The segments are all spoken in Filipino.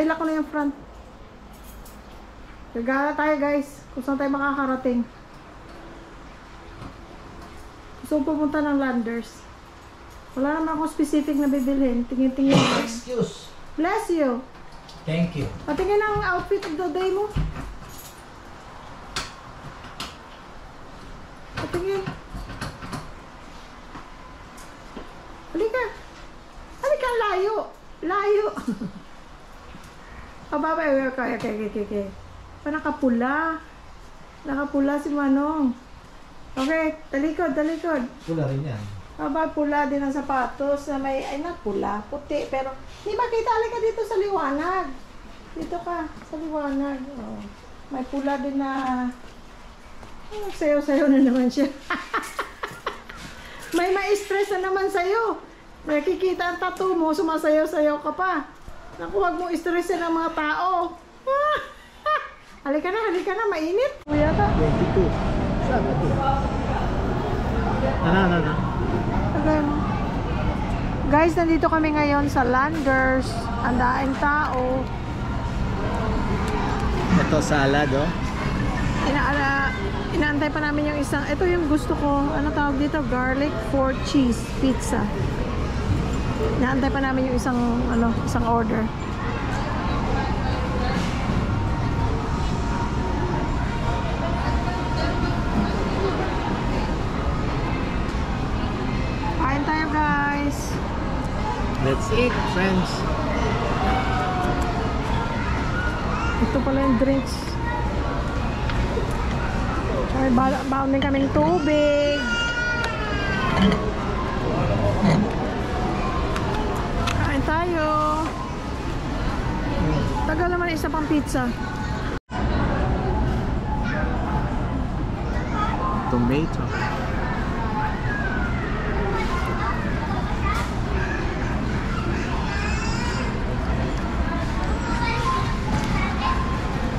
Naila ko na yung front. Gagala tayo guys. Kung saan tayo makakarating. Gusto ko pumunta ng Landers. Wala naman akong specific na bibilhin. Tingin-tingin. Excuse. Bless you. Thank you. Patingin ang outfit of the day mo. Patingin. Halika. Halika, layo. Layo. Okay. Nakapula. Nakapula si Manong. Okay, talikod. Pula rin yan. Pula din ang sapatos na may, pula, puti. Pero, hindi makita. Halika dito sa liwanag. Dito ka, sa liwanag. Oh. May pula din na, sayo-sayo na naman siya. May ma-stress na naman sa'yo. Nakikita ang tattoo mo, sumasayaw-sayaw ka pa. Naku, huwag mo stressin ang mga tao. Halika na, mainit. Kuya ka. 22. Saan ito? Ano? Okay mo. Guys, nandito kami ngayon sa Landers. Ang daing tao. Ito salad, oh. Inaantay pa namin yung isang, ito yung gusto ko, ano tawag dito? Garlic for cheese pizza. Inaantay pa namin yung isang order. Kain tayo guys. Let's eat, friends. Ito pala yung drinks. Ay, baon din kaming tubig. Kain tayo. Tagal naman isa pang pizza. Tomato.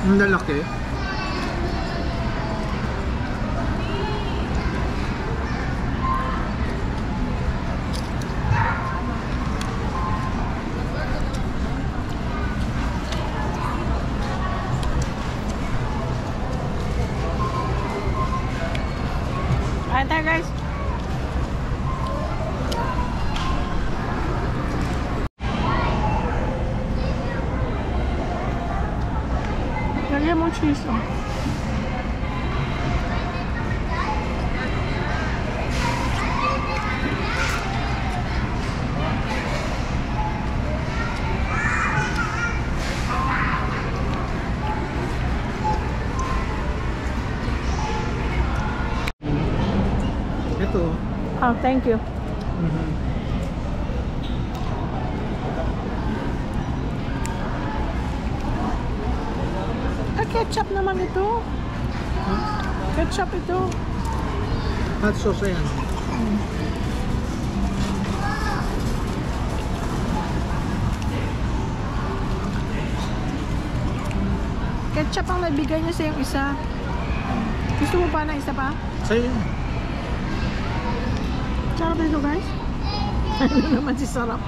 Ang lalaki. Kain tayo guys. Lagyan mo cheese oh. Ito. Oh, thank you. Ketchup naman ito. Ketchup ito. Hot sauce yan. Ketchup ang nabigay niya sa yung isa. Gusto mo pa na isa pa? Sa'yo yun. Sarap ito guys. Ano naman si sarap.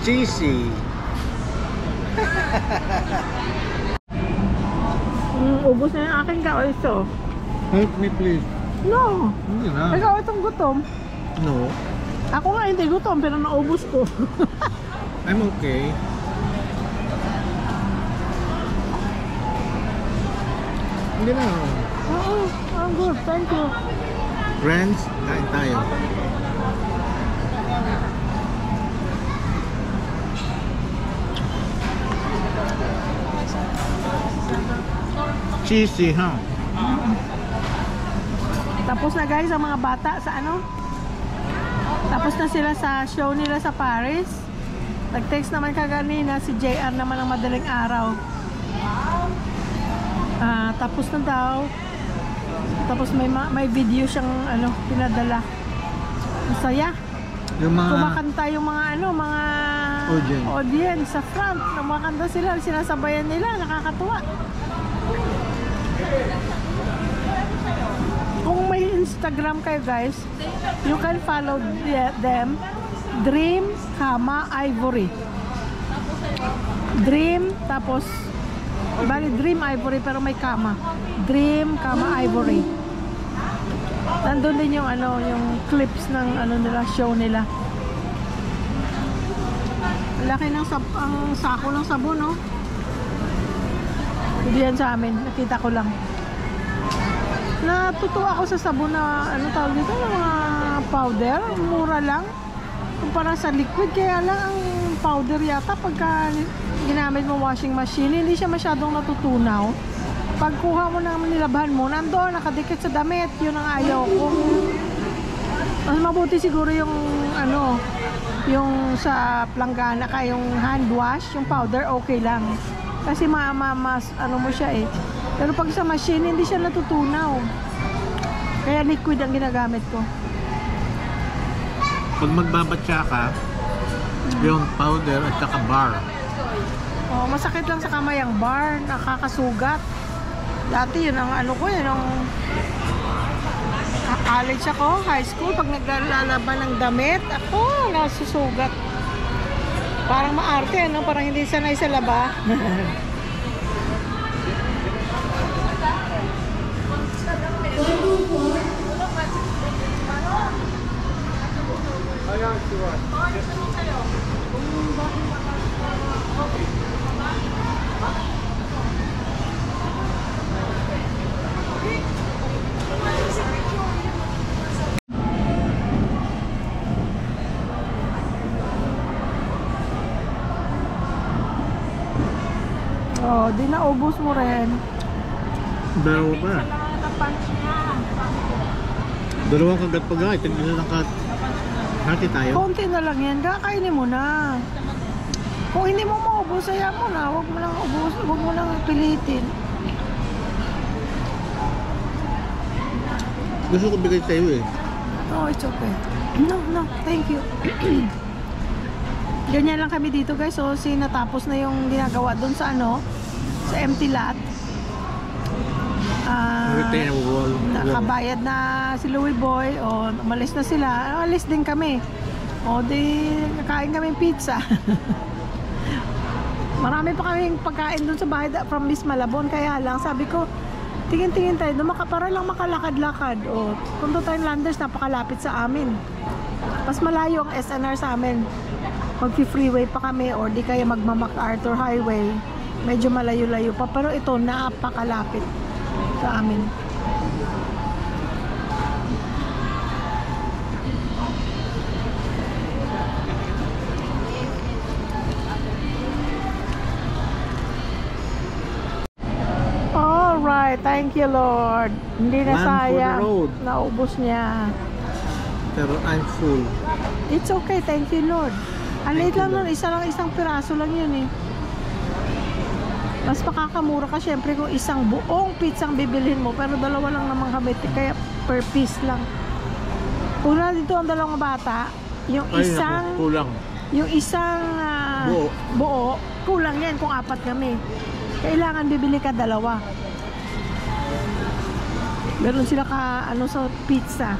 Cheesy. Ubus na yung akin ka o ito. Help me please. No. Hindi na. Ikaw itong gutom. No. Ako nga hindi gutom pero naubos ko. I'm okay. Hindi na. Oo, I'm good. Thank you. Friends, kain tayo. Cheesy, huh? Tapos na guys ang mga bata sa ano? Tapos na sila sa show nila sa Paris. Nag-text naman kaganina si JR naman ang madaling araw. Tapos na daw. Tapos may video siyang ano, pinadala. Masaya. Yung mga Kumakanta yung mga ano, mga audience sa front. Kumakanta sila, sinasabayan nila, nakakatuwa. Kung may Instagram kayo guys, you can follow them. Dream, Ivory. Dream, tapos bali Dream Ivory pero may kama. Dream, Ivory. Nandun din yung ano, yung clips ng ano nila, show nila. Laki ng ang sako ng sabon, no? Hindi yan sa amin, nakita ko lang. Natutuwa ako sa sabon na ano tawag dito, mga powder, mura lang kumpara sa liquid, kaya lang ang powder yata pagka ginamit mo washing machine, hindi siya masyadong natutunaw. Pagkuha mo ng nilabahan mo, nandoon nakadikit sa damit, yun ang ayaw ko. Mas mabuti siguro yung ano, yung sa planggana ka, yung hand wash, yung powder okay lang. Kasi mas ano mo siya eh. Pero pag sa machine, hindi siya natutunaw. Kaya liquid ang ginagamit ko. pag magbabatsa ka, yung powder at saka bar. Oh, masakit lang sa kamay ang bar, nakakasugat. Dati yun ang ano ko, yun ang college ako, high school, pag naglalaban ng damit, ako nasusugat. Parang maarte, ano? Parang hindi sanay sa laba. Oh, di naubos mo rin. Dalawa pa. Dalawang kagat pa guys. Hindi na hati tayo. Konti na lang yan. Kakainin mo na. Kung hindi mo maubos, ayaw mo na. Huwag mo lang ubos. Huwag mo lang pilitin. Gusto ko bigay sa'yo eh. Oh, it's okay. No, thank you. Ganyan lang kami dito guys. So, natapos na yung ginagawa doon sa ano, sa empty lot. Retain wall. Nakabayad na si Louie Boy. O, umalis na sila. Umalis din kami. O, di, nakain kami pizza. Marami pa kaming pagkain doon sa bahay from Miss Malabon. Kaya lang, sabi ko, tingin-tingin tayo, para lang makalakad-lakad. O, kung doon tayong Landers, napakalapit sa amin. Mas malayo ang SNR sa amin. Mag-freeway pa kami or di kaya magma-MacArthur Highway. Medyo malayo-layo pa. Pero ito, napakalapit sa amin. Alright, thank you Lord. Hindi na One for the sayang. road. Naubos niya. Pero I'm full. It's okay, thank you Lord. Ang liit lang nun, isang piraso lang yun eh. Mas makakamura ka syempre kung isang buong pizzang bibilhin mo, pero dalawa lang namang habit, kaya per piece lang. Una dito ang dalawang bata, yung isang kulang. yung isang buo, kulang yan kung apat kami. Kailangan bibili ka dalawa. Meron sila ka ano sa pizza.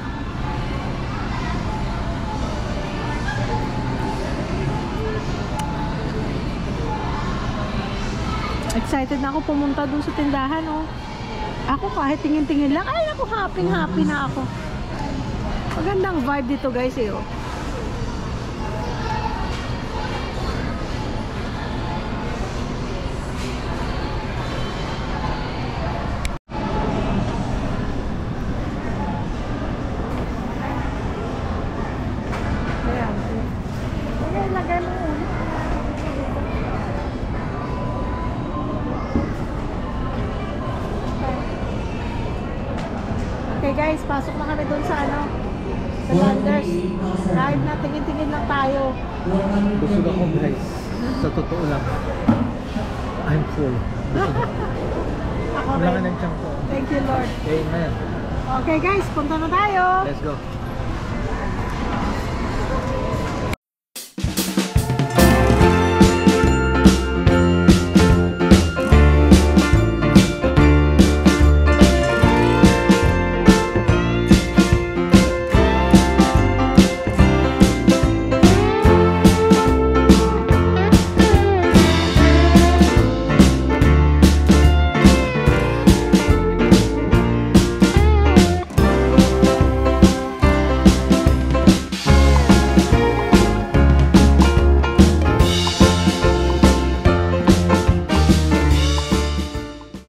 Excited na ako pumunta dun sa tindahan, oh. Ako kahit tingin-tingin lang, ay ako happy na ako. Magandang vibe dito guys eh, oh. Ayan. Ayan, lagay mo ulit. Okay guys, pasok na kami doon sa ano, sa Landers. Kahit na tingin-tingin lang tayo. Busog ako guys. Sa totoo lang. I'm full. Ako Wala ka rin. ng tiyan ko. Thank you Lord. Amen. Okay guys, punta na tayo. Let's go.